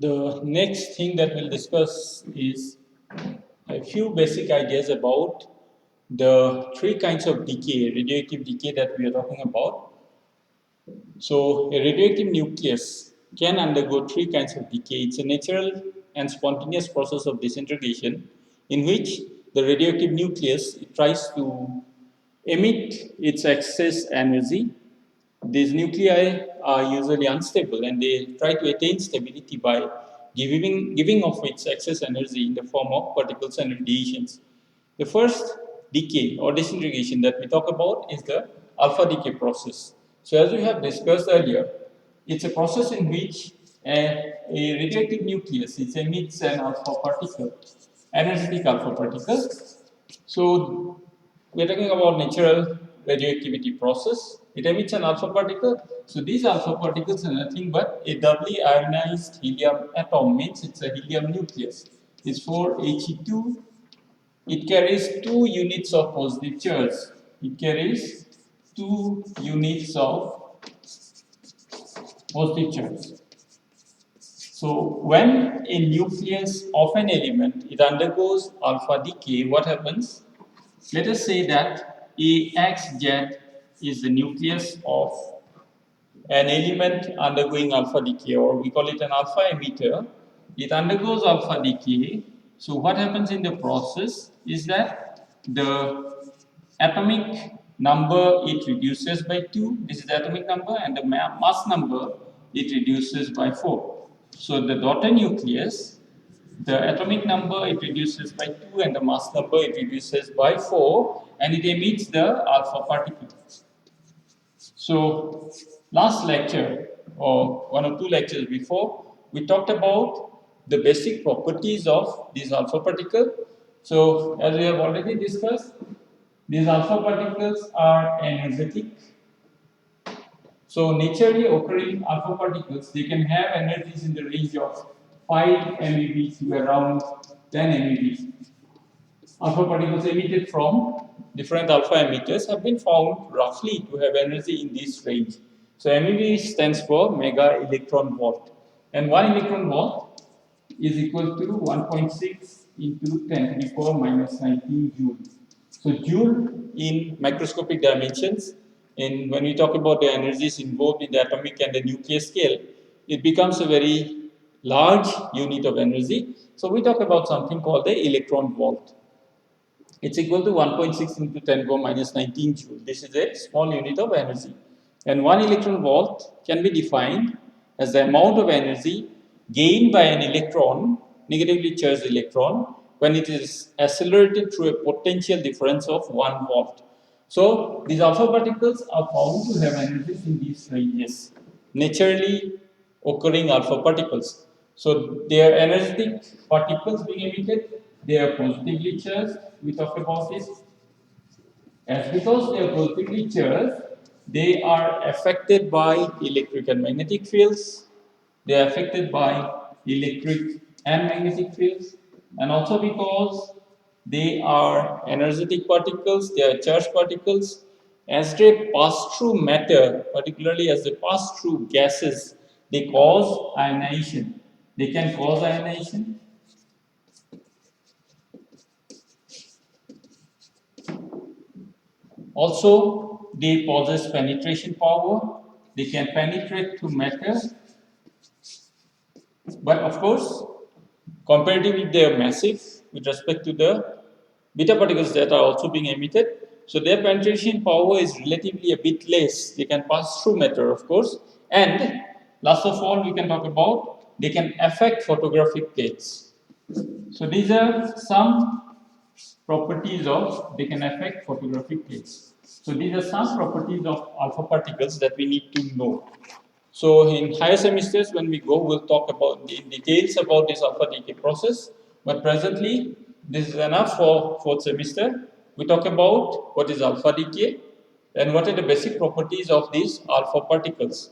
The next thing that we'll discuss is a few basic ideas about the three kinds of decay, radioactive decay that we are talking about. So, a radioactive nucleus can undergo three kinds of decay. It's a natural and spontaneous process of disintegration in which the radioactive nucleus tries to emit its excess energy. These nuclei are usually unstable and they try to attain stability by giving off its excess energy in the form of particles and radiations. The first decay or disintegration that we talk about is the alpha decay process. So, as we have discussed earlier, it's a process in which a radioactive nucleus emits an alpha particle, energetic alpha particle. So, we are talking about natural radioactivity process. It emits an alpha particle. So, these alpha particles are nothing but a doubly ionized helium atom, means it's a helium nucleus. It's 4He2. It carries 2 units of positive charge. It carries 2 units of positive charge. So when a nucleus of an element it undergoes alpha decay, what happens? Let us say that AXZ is the nucleus of an element undergoing alpha decay, or we call it an alpha emitter. It undergoes alpha decay. So what happens in the process is that the atomic number it reduces by 2. This is the atomic number, and the mass number it reduces by 4. So the daughter nucleus, the atomic number it reduces by 2 and the mass number it reduces by 4, and it emits the alpha particle. So last lecture or one or two lectures before, we talked about the basic properties of this alpha particle. So as we have already discussed, these alpha particles are energetic. So naturally occurring alpha particles, they can have energies in the range of 5 MeV to around 10 MeV. Alpha particles emitted from different alpha emitters have been found roughly to have energy in this range. So MeV stands for mega electron volt, and 1 electron volt is equal to 1.6 into 10 to the power minus 19 joule. So joule in microscopic dimensions, and when we talk about the energies involved in the atomic and the nuclear scale, it becomes a very large unit of energy. So we talk about something called the electron volt. It's equal to 1.6 into 10 power minus 19 joule. This is a small unit of energy. And 1 electron volt can be defined as the amount of energy gained by an electron, negatively charged electron, when it is accelerated through a potential difference of 1 volt. So, these alpha particles are found to have energies in these ranges, naturally occurring alpha particles. So, they are energetic particles being emitted, they are positively charged. We talked about this. As because they are positively charged, they are affected by electric and magnetic fields. They are affected by electric and magnetic fields, and also because they are energetic particles, they are charged particles. As they pass through matter, particularly as they pass through gases, they cause ionization. They can cause ionization. Also, they possess penetration power. They can penetrate through matter, but of course, comparatively, they are massive with respect to the beta particles that are also being emitted. So their penetration power is relatively a bit less. They can pass through matter, of course, and last of all, we can talk about they can affect photographic plates. So these are some properties of they can affect photographic plates. So these are some properties of alpha particles that we need to know. So in higher semesters, when we go, we'll talk about the details about this alpha decay process. But presently, this is enough for fourth semester. We talk about what is alpha decay and what are the basic properties of these alpha particles.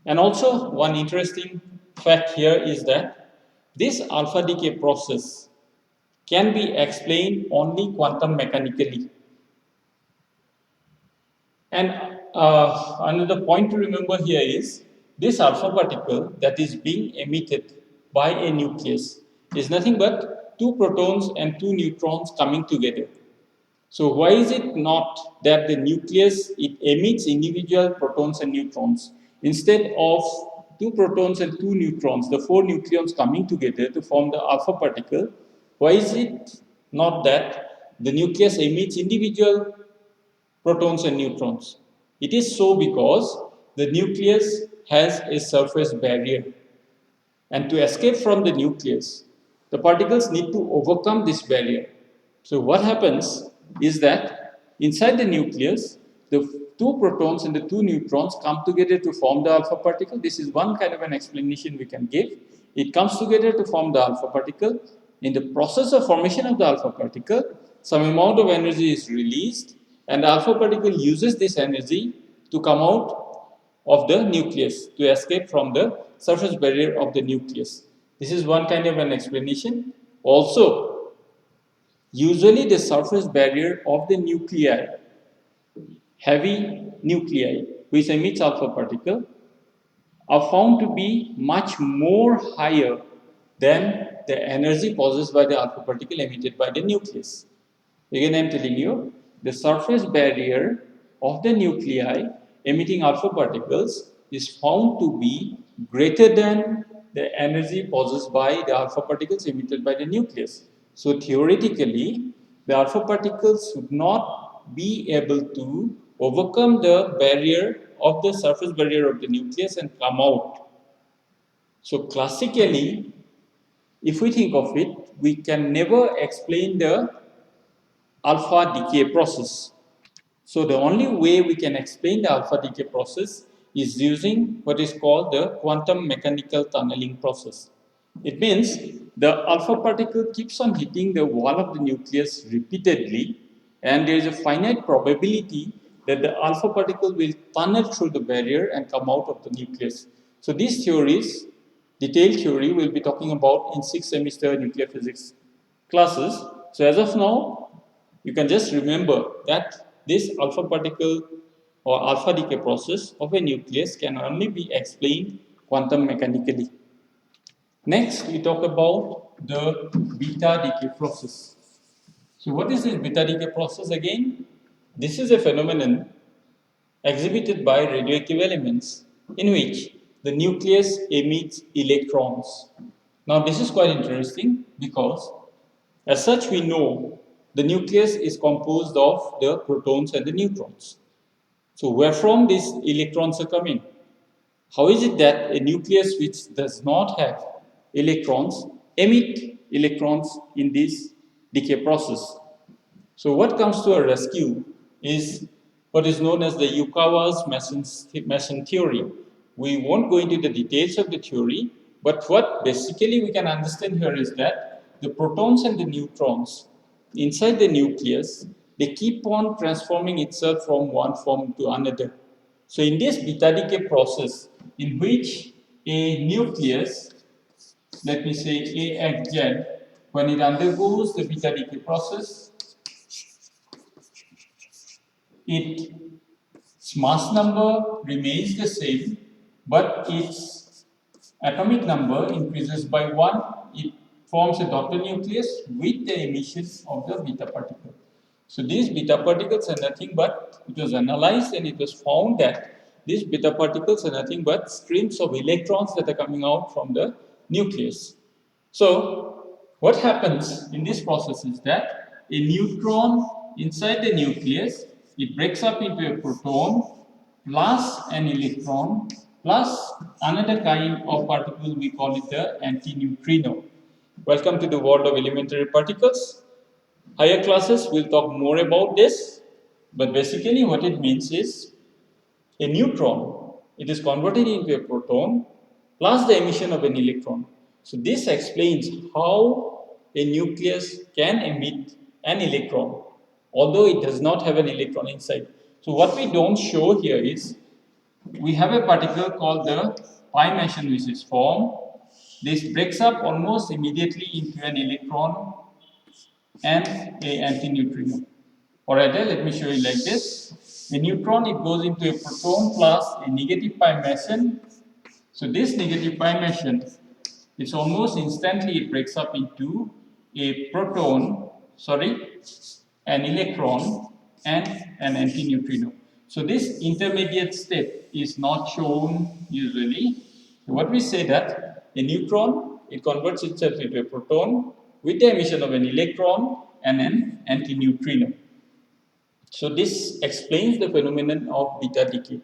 And also, one interesting fact here is that this alpha decay process can be explained only quantum mechanically. And another point to remember here is this alpha particle that is being emitted by a nucleus is nothing but two protons and two neutrons coming together. So why is it not that the nucleus it emits individual protons and neutrons instead of two protons and two neutrons, the four nucleons coming together to form the alpha particle? Why is it not that the nucleus emits individual protons and neutrons? It is so because the nucleus has a surface barrier, and to escape from the nucleus, the particles need to overcome this barrier. So what happens is that inside the nucleus, the two protons and the two neutrons come together to form the alpha particle. This is one kind of an explanation we can give. It comes together to form the alpha particle. In the process of formation of the alpha particle, some amount of energy is released, and the alpha particle uses this energy to come out of the nucleus, to escape from the surface barrier of the nucleus. This is one kind of an explanation. Also, usually the surface barrier of the nuclei, heavy nuclei, which emits alpha particle, are found to be much more higher than the energy possessed by the alpha particle emitted by the nucleus. Again, I am telling you, the surface barrier of the nuclei emitting alpha particles is found to be greater than the energy possessed by the alpha particles emitted by the nucleus. So theoretically, the alpha particles should not be able to overcome the barrier of the surface barrier of the nucleus and come out. So classically, if we think of it, we can never explain the alpha decay process. So the only way we can explain the alpha decay process is using what is called the quantum mechanical tunneling process. It means the alpha particle keeps on hitting the wall of the nucleus repeatedly, and there is a finite probability that the alpha particle will tunnel through the barrier and come out of the nucleus. So these theories, detailed theory, we'll be talking about in 6th semester nuclear physics classes. So as of now, you can just remember that this alpha particle or alpha decay process of a nucleus can only be explained quantum mechanically. Next, we talk about the beta decay process. So what is this beta decay process again? This is a phenomenon exhibited by radioactive elements in which the nucleus emits electrons. Now this is quite interesting because as such we know the nucleus is composed of the protons and the neutrons. So where from these electrons are coming? How is it that a nucleus which does not have electrons emit electrons in this decay process? So what comes to our rescue is what is known as the Yukawa's Meson theory. We won't go into the details of the theory, but what basically we can understand here is that the protons and the neutrons inside the nucleus, they keep on transforming itself from one form to another. So in this beta decay process, in which a nucleus, let me say AXZ, when it undergoes the beta decay process, its mass number remains the same, but its atomic number increases by 1. It forms a daughter nucleus with the emission of the beta particle. So these beta particles are nothing but, it was analyzed and it was found that these beta particles are nothing but streams of electrons that are coming out from the nucleus. So what happens in this process is that a neutron inside the nucleus, it breaks up into a proton plus an electron plus another kind of particle, we call it the antineutrino. Welcome to the world of elementary particles. Higher classes will talk more about this, but basically what it means is a neutron, it is converted into a proton plus the emission of an electron. So this explains how a nucleus can emit an electron, although it does not have an electron inside. So what we don't show here is, we have a particle called the pi meson which is formed. This breaks up almost immediately into an electron and a antineutrino. Or rather, let me show you like this. A neutron, it goes into a proton plus a negative pi meson So this negative pi measure, it's almost instantly it breaks up into a proton, an electron, and an antineutrino. So this intermediate step is not shown usually. What we say that a neutron, it converts itself into a proton with the emission of an electron and an antineutrino. So this explains the phenomenon of beta decay.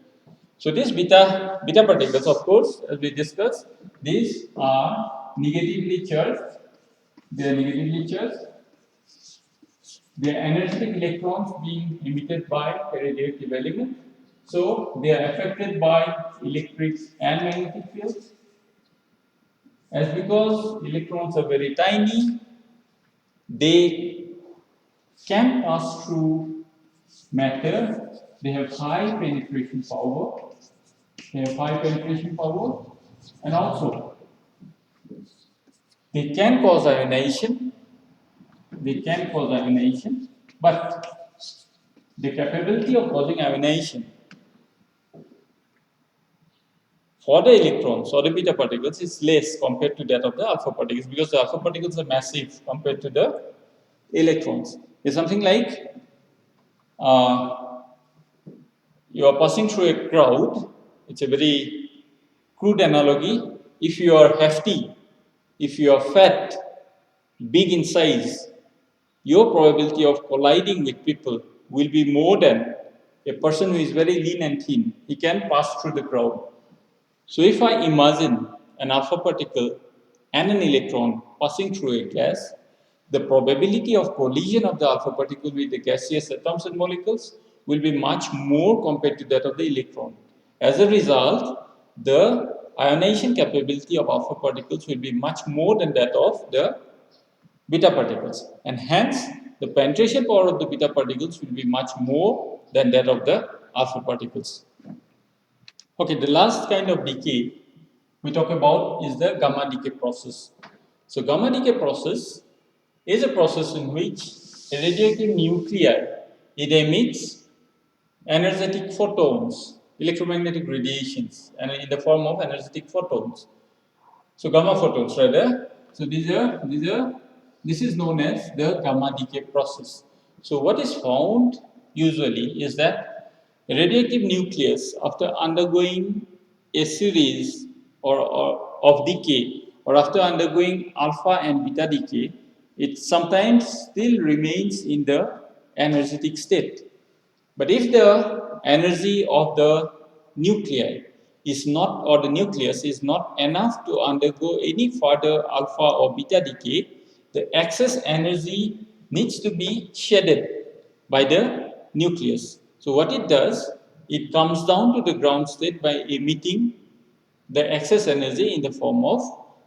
So these beta particles, of course, as we discussed, these are negatively charged. They are negatively charged. They are energetic electrons being emitted by a radioactive element. So they are affected by electric and magnetic fields. As because electrons are very tiny, they can pass through matter. They have high penetration power. And also they can cause ionization. But the capability of causing ionization for the electrons or the beta particles is less compared to that of the alpha particles, because the alpha particles are massive compared to the electrons. It's something like you are passing through a crowd. It's a very crude analogy. If you are hefty, if you are fat, big in size, your probability of colliding with people will be more than a person who is very lean and thin. He can pass through the crowd. So if I imagine an alpha particle and an electron passing through a gas, the probability of collision of the alpha particle with the gaseous atoms and molecules will be much more compared to that of the electron. As a result, the ionization capability of alpha particles will be much more than that of the beta particles, and hence the penetration power of the beta particles will be much more than that of the alpha particles. Okay, the last kind of decay we talk about is the gamma decay process. So gamma decay process is a process in which a radioactive nuclei, it emits energetic photons, electromagnetic radiations, and in the form of energetic photons. So gamma photons rather. So this is known as the gamma decay process. So what is found usually is that a radioactive nucleus, after undergoing a series of decay, or after undergoing alpha and beta decay, it sometimes still remains in the energetic state. But if the energy of the nuclei is not, or the nucleus is not enough to undergo any further alpha or beta decay, the excess energy needs to be shedded by the nucleus. So what it does, it comes down to the ground state by emitting the excess energy in the form of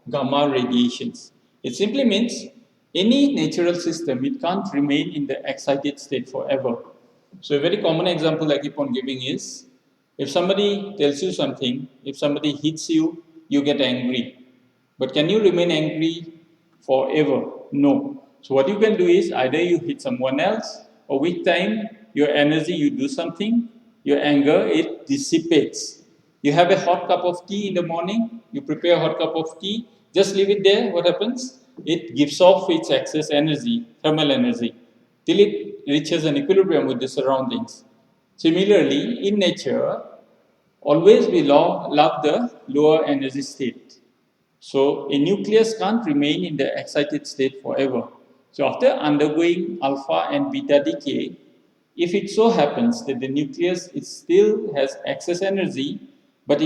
gamma radiations. It simply means any natural system, it can't remain in the excited state forever. So a very common example I keep on giving is, if somebody tells you something, if somebody hits you, you get angry. But can you remain angry forever? No. So what you can do is either you hit someone else, or with time, your energy, you do something, your anger, it dissipates. You have a hot cup of tea in the morning, you prepare a hot cup of tea, just leave it there, what happens? It gives off its excess energy, thermal energy, till it reaches an equilibrium with the surroundings. Similarly, in nature, always we love the lower energy state. So a nucleus can't remain in the excited state forever. So after undergoing alpha and beta decay, if it so happens that the nucleus, it still has excess energy, but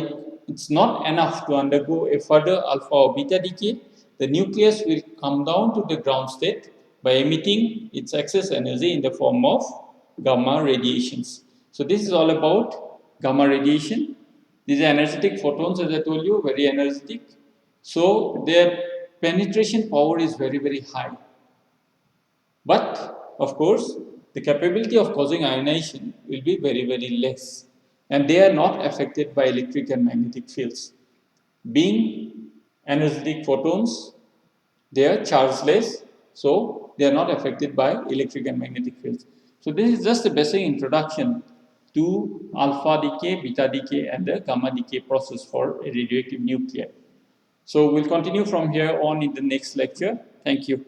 it's not enough to undergo a further alpha or beta decay, the nucleus will come down to the ground state by emitting its excess energy in the form of gamma radiations. So this is all about gamma radiation. These are energetic photons, as I told you, very energetic. So their penetration power is very, very high. But of course, the capability of causing ionization will be very, very less. And they are not affected by electric and magnetic fields. Being energetic photons, they are chargeless, so they are not affected by electric and magnetic fields. So this is just a basic introduction to alpha decay, beta decay, and the gamma decay process for a radioactive nuclide. So we'll continue from here on in the next lecture. Thank you.